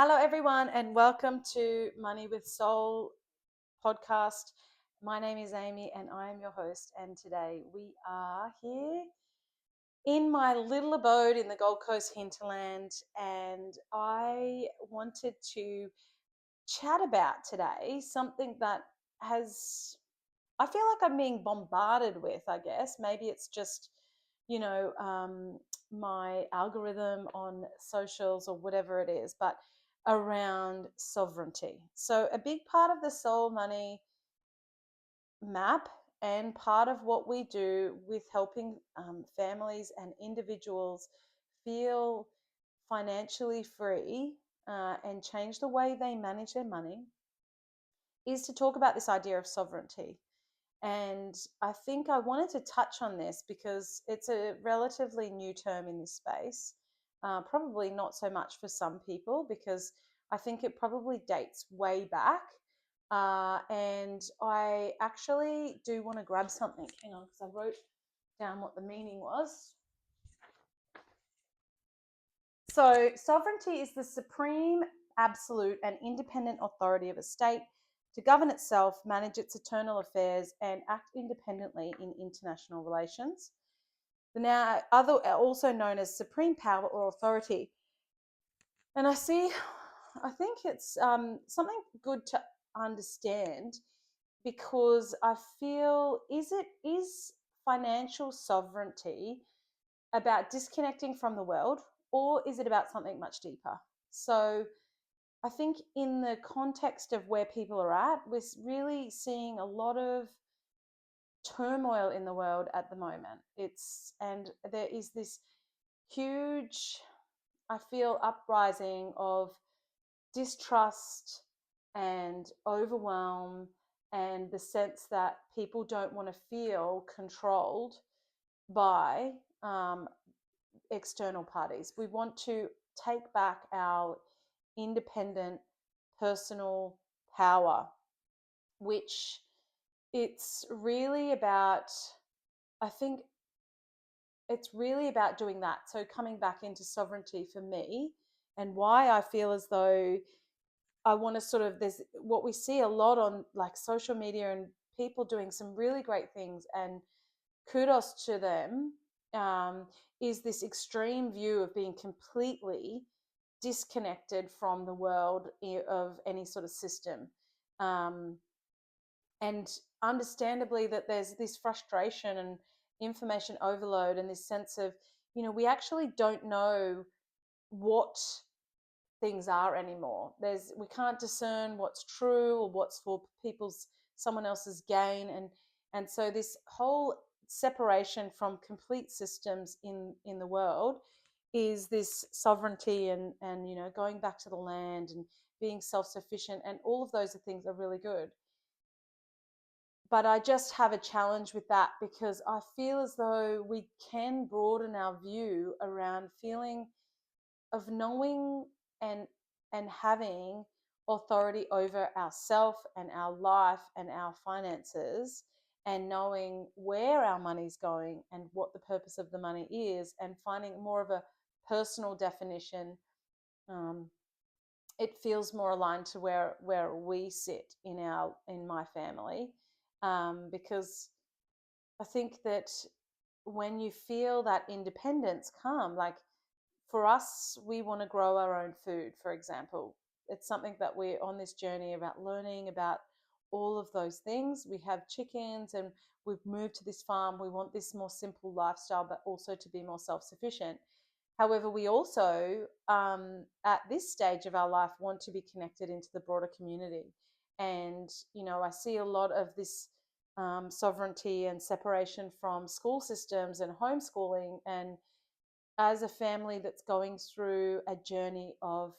Hello, everyone, and welcome to Money with Soul podcast. My name is Ammie, and I am your host. And today we are here in my little abode in the Gold Coast hinterland. And I wanted to chat about today something that I feel like I'm being bombarded with, I guess. Maybe it's just, you know, um, my algorithm on socials or whatever it is, but around sovereignty. So, a big part of the soul money map and part of what we do with helping families and individuals feel financially free and change the way they manage their money is to talk about this idea of sovereignty. And I think I wanted to touch on this because it's a relatively new term in this space. Probably not so much for some people because I think it probably dates way back. And I actually do want to grab something. Hang on, because I wrote down what the meaning was. So, sovereignty is the supreme, absolute, and independent authority of a state to govern itself, manage its internal affairs, and act independently in international relations. The now other also known as supreme power or authority. And I think it's something good to understand because I feel is financial sovereignty about disconnecting from the world, or is it about something much deeper? So I think in the context of where people are at, we're really seeing a lot of turmoil in the world at the moment. And there is this huge, I feel, uprising of distrust and overwhelm and the sense that people don't want to feel controlled by external parties. We want to take back our independent personal power, which it's really about, I think it's really about doing that. So coming back into sovereignty for me and why I feel as though I want to sort of, there's what we see a lot on like social media and people doing some really great things and kudos to them, um, is this extreme view of being completely disconnected from the world of any sort of system. Um, and understandably, that there's this frustration and information overload and this sense of, we actually don't know what things are anymore. We can't discern what's true or what's for someone else's gain, and so this whole separation from complete systems in the world is this sovereignty and going back to the land and being self-sufficient, and all of those things are really good. But I just have a challenge with that because I feel as though we can broaden our view around feeling of knowing and having authority over ourself and our life and our finances, and knowing where our money's going and what the purpose of the money is, and finding more of a personal definition. um, it feels more aligned to where we sit in my family, because I think that when you feel that independence come, like for us, we want to grow our own food, for example. It's something that we're on this journey about learning about all of those things. We have chickens and we've moved to this farm. We want this more simple lifestyle, but also to be more self sufficient. However, we also, at this stage of our life, want to be connected into the broader community. And, I see a lot of this sovereignty and separation from school systems and homeschooling. And as a family that's going through a journey of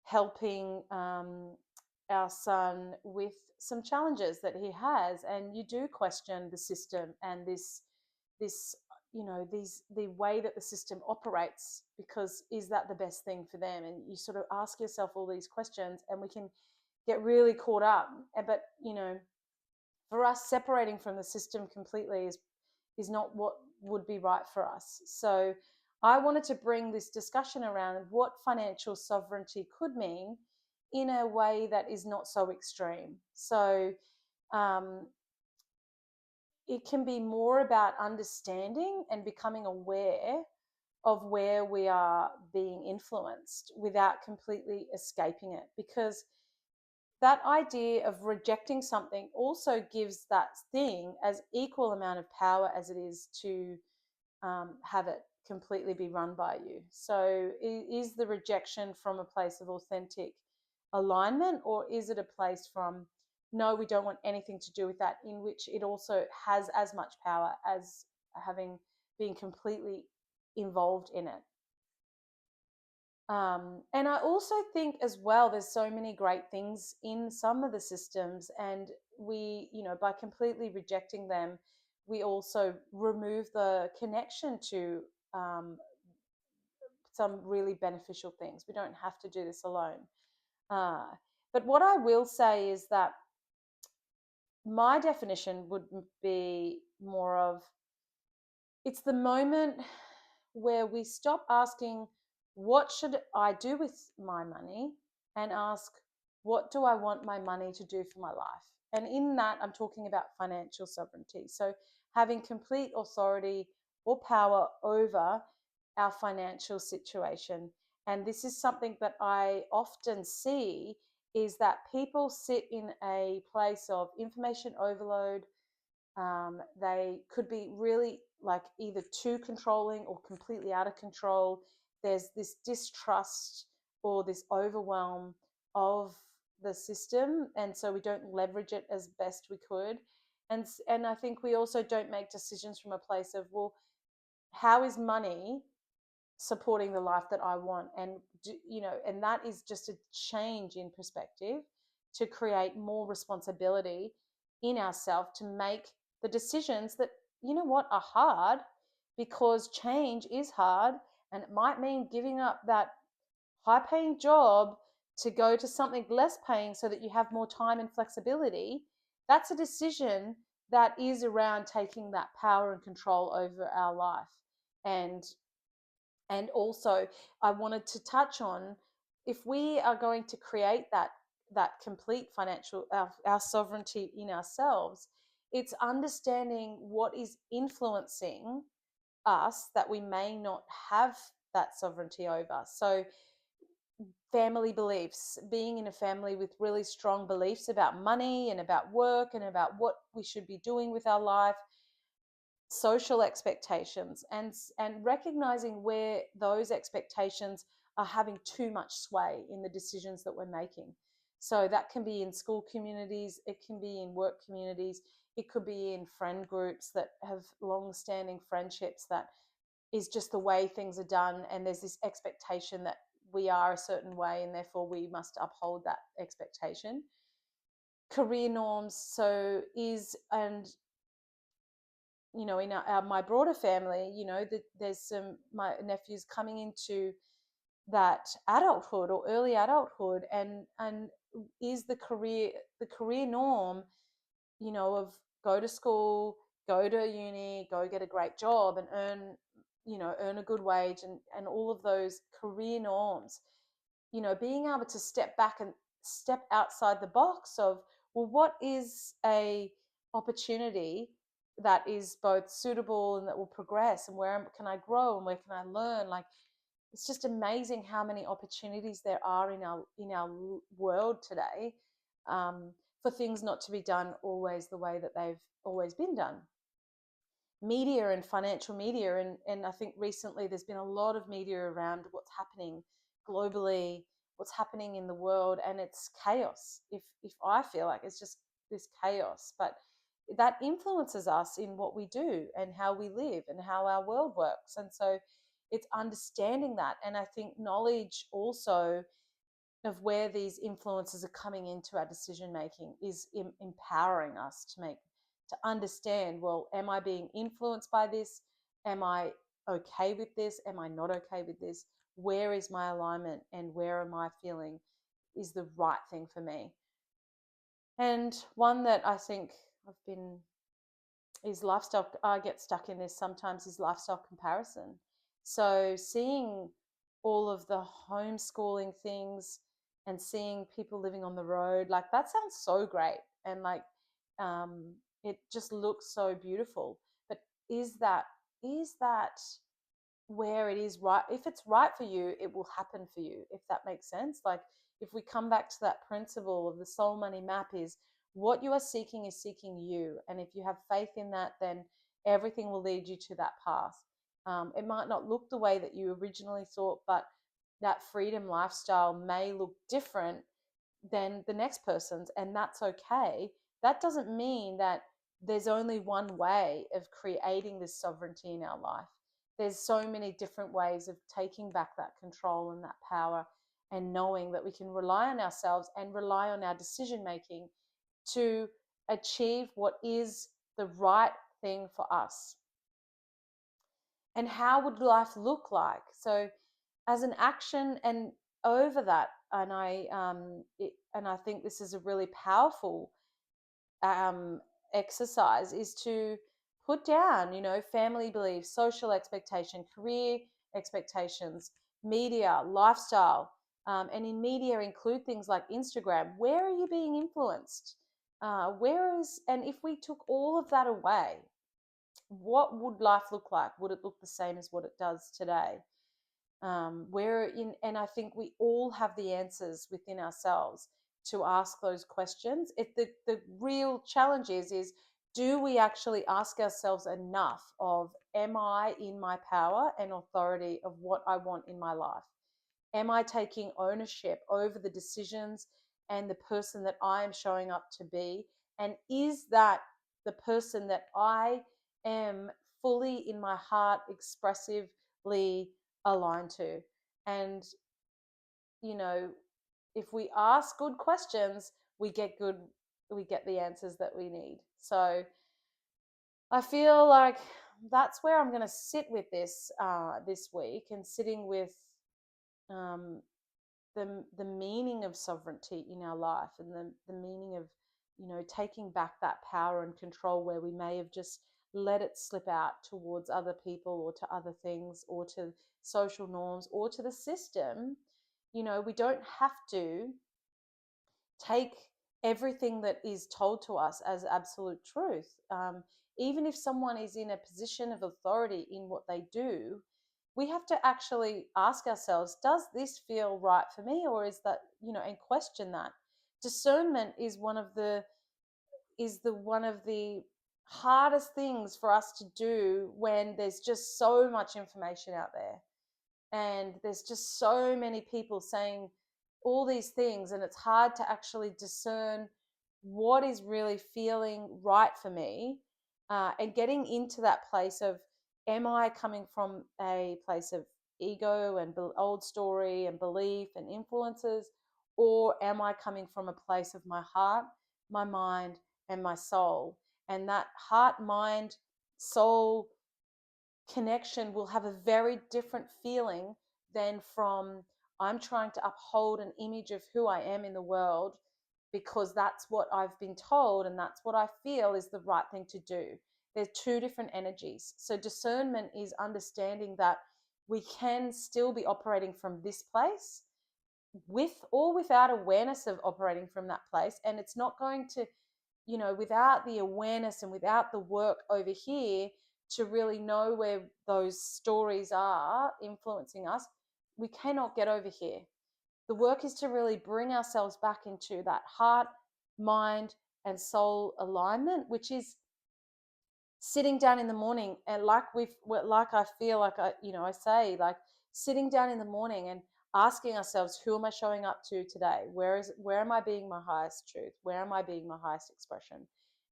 helping our son with some challenges that he has, and you do question the system and this the way that the system operates, because is that the best thing for them? And you sort of ask yourself all these questions, and we can get really caught up. But for us, separating from the system completely is not what would be right for us. So I wanted to bring this discussion around what financial sovereignty could mean in a way that is not so extreme. So um, it can be more about understanding and becoming aware of where we are being influenced without completely escaping it. Because that idea of rejecting something also gives that thing as equal amount of power as it is to have it completely be run by you. So, is the rejection from a place of authentic alignment, or is it a place from, no, we don't want anything to do with that, in which it also has as much power as having been completely involved in it? And I also think as well, there's so many great things in some of the systems, and we, by completely rejecting them, we also remove the connection to um, some really beneficial things. We don't have to do this alone. Uh, but what I will say is that my definition would be more of, it's the moment where we stop asking, what should I do with my money? And ask, what do I want my money to do for my life? And in that, I'm talking about financial sovereignty. So having complete authority or power over our financial situation. And this is something that I often see, is that people sit in a place of information overload. They could be really like either too controlling or completely out of control. There's this distrust or this overwhelm of the system, and so we don't leverage it as best we could. And I think we also don't make decisions from a place of, well, how is money supporting the life that I want? And that is just a change in perspective to create more responsibility in ourselves to make the decisions that, are hard, because change is hard, and it might mean giving up that high paying job to go to something less paying so that you have more time and flexibility. That's a decision that is around taking that power and control over our life. And and also, I wanted to touch on, if we are going to create that complete financial, our sovereignty in ourselves, it's understanding what is influencing us that we may not have that sovereignty over. So family beliefs, being in a family with really strong beliefs about money and about work and about what we should be doing with our life, social expectations, and recognizing where those expectations are having too much sway in the decisions that we're making. So that can be in school communities, it can be in work communities, it could be in friend groups that have long-standing friendships, that is just the way things are done, and there's this expectation that we are a certain way and therefore we must uphold that expectation. Career norms, so is and in my broader family, there's some my nephews coming into that adulthood or early adulthood, and is the career norm, of go to school, go to uni, go get a great job and earn a good wage, and all of those career norms. Being able to step back and step outside the box of, well, what is a opportunity that is both suitable and that will progress, and where can I grow and where can I learn? Like, it's just amazing how many opportunities there are in our world today, for things not to be done always the way that they've always been done. Media and financial media, and I think recently there's been a lot of media around what's happening globally, what's happening in the world, and it's chaos. If I feel like it's just this chaos, but that influences us in what we do and how we live and how our world works. And so it's understanding that, and I think knowledge also of where these influences are coming into our decision making is empowering us to understand, well, am I being influenced by this? Am I okay with this? Am I not okay with this? Where is my alignment, and where am I feeling is the right thing for me? And one that I think I've been is lifestyle. I get stuck in this sometimes, is lifestyle comparison. So seeing all of the homeschooling things and seeing people living on the road, like that sounds so great. And like um, it just looks so beautiful. But is that is that where it is right? If it's right for you, it will happen for you, if that makes sense. Like if we come back to that principle of the soul money map, is what you are seeking is seeking you. And if you have faith in that, then everything will lead you to that path. It might not look the way that you originally thought, but that freedom lifestyle may look different than the next person's, and that's okay. That doesn't mean that there's only one way of creating this sovereignty in our life. There's so many different ways of taking back that control and that power, and knowing that we can rely on ourselves and rely on our decision making to achieve what is the right thing for us. And how would life look like? So as an action, and over that, and I think this is a really powerful um, exercise, is to put down, family beliefs, social expectation, career expectations, media, lifestyle, and in media include things like Instagram. Where are you being influenced? And if we took all of that away, what would life look like? Would it look the same as what it does today? And I think we all have the answers within ourselves to ask those questions. The real challenge is do we actually ask ourselves enough of, am I in my power and authority of what I want in my life? Am I taking ownership over the decisions and the person that I am showing up to be? And is that the person that I am fully in my heart expressively aligned to? And, you know, if we ask good questions, we get the answers that we need. So I feel like that's where I'm going to sit with this week, and sitting with um, the meaning of sovereignty in our life, and the meaning of taking back that power and control where we may have just let it slip out towards other people or to other things or to social norms or to the system. We don't have to take everything that is told to us as absolute truth. Even if someone is in a position of authority in what they do, we have to actually ask ourselves, does this feel right for me? Or is that, and question that. Discernment is the one of the hardest things for us to do when there's just so much information out there, and there's just so many people saying all these things, and it's hard to actually discern what is really feeling right for me, and getting into that place of, am I coming from a place of ego and old story and belief and influences, or am I coming from a place of my heart, my mind, and my soul? And that heart, mind, soul connection will have a very different feeling than from, I'm trying to uphold an image of who I am in the world because that's what I've been told and that's what I feel is the right thing to do. There's two different energies. So discernment is understanding that we can still be operating from this place with or without awareness of operating from that place. And it's not going to, without the awareness and without the work over here to really know where those stories are influencing us, we cannot get over here. The work is to really bring ourselves back into that heart, mind, and soul alignment, which is sitting down in the morning, and like I feel like I say, like sitting down in the morning and asking ourselves, who am I showing up to today? Where am I being my highest truth? Where am I being my highest expression?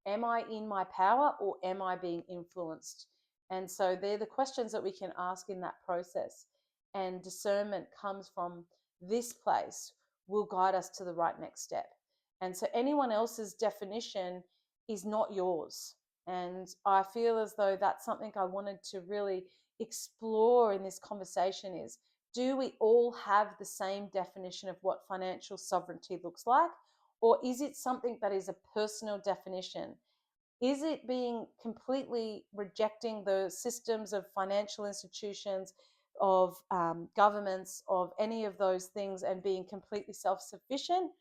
Am I in my power, or am I being influenced? And so they're the questions that we can ask in that process, and discernment comes from this place, will guide us to the right next step. And so anyone else's definition is not yours. And I feel as though that's something I wanted to really explore in this conversation is, do we all have the same definition of what financial sovereignty looks like? Or is it something that is a personal definition? Is it being completely rejecting the systems of financial institutions, governments, of any of those things, and being completely self-sufficient?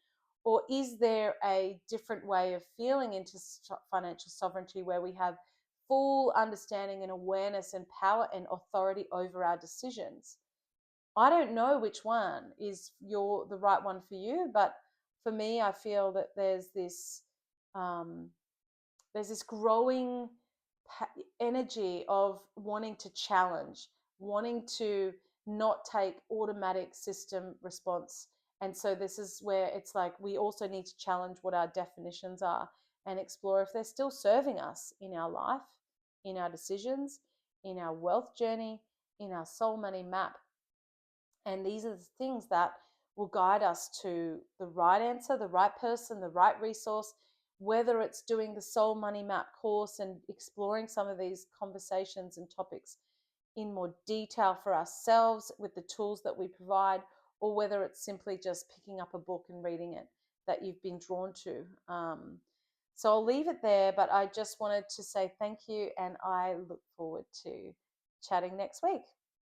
Or is there a different way of feeling into financial sovereignty where we have full understanding and awareness and power and authority over our decisions? I don't know which one is the right one for you, but for me, I feel that um, there's this growing energy of wanting to challenge, wanting to not take automatic system response. And so this is where it's like we also need to challenge what our definitions are and explore if they're still serving us in our life, in our decisions, in our wealth journey, in our soul money map. And these are the things that will guide us to the right answer, the right person, the right resource, whether it's doing the Soul Money Map course and exploring some of these conversations and topics in more detail for ourselves with the tools that we provide, or whether it's simply just picking up a book and reading it that you've been drawn to. So I'll leave it there, but I just wanted to say thank you, and I look forward to chatting next week.